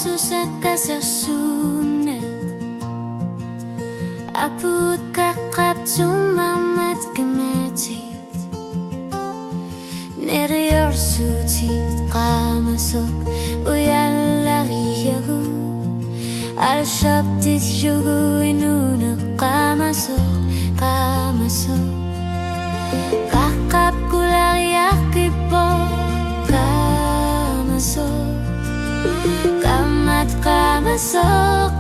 susah kasasune Aput kakap sumamat kemetit Nerior suci kamasok uyalariyahu Al-shabtit yugu inuna kamasok Kakap kulariyak ipo kamasok Kamat kamasok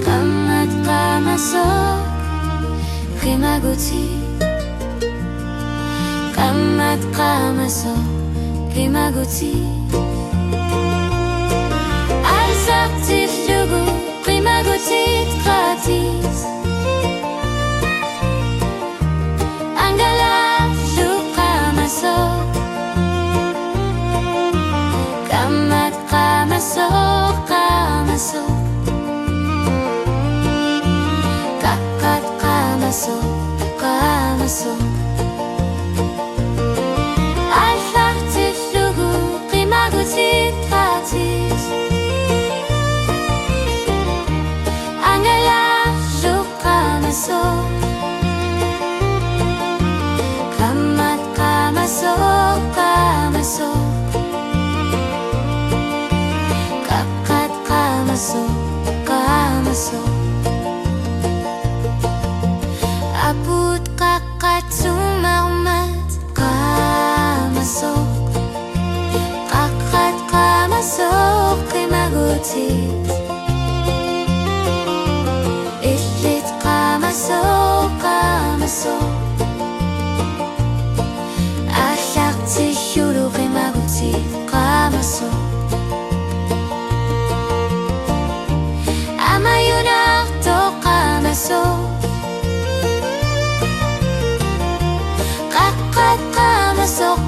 Kamat kamasok Kimaguti Kamat kamasok Kimaguti Al-shabtit yugu Kimaguti gratis Anggala kamasok Kamat kamasok Kakat kamasok Al-shabtit yugu Kimaguti gratis Anggala kamasok Kamat kamasok Kakat kamasok Aput kakat sumarmat kamasok Kakat kamasok kimagutit Itlit kamasok Al-shabtit yugu kimagutit kamasok Amayunak to kamasok Kakat kamasok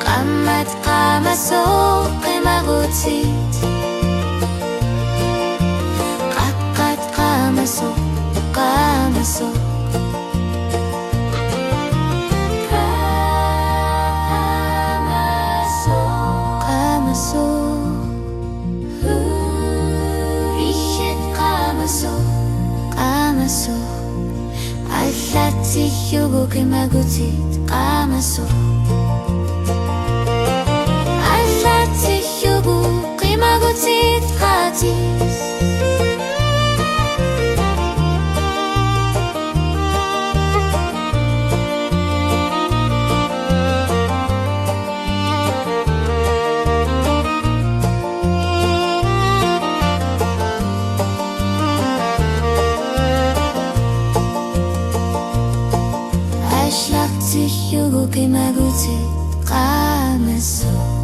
Kamat kamasok kimagutit Kakat kamasok Al-shabtit yugu kimagutit kamasok Al-shabtit yugu kimagutit gratis Al-shabtit yugu kimagutit kamasok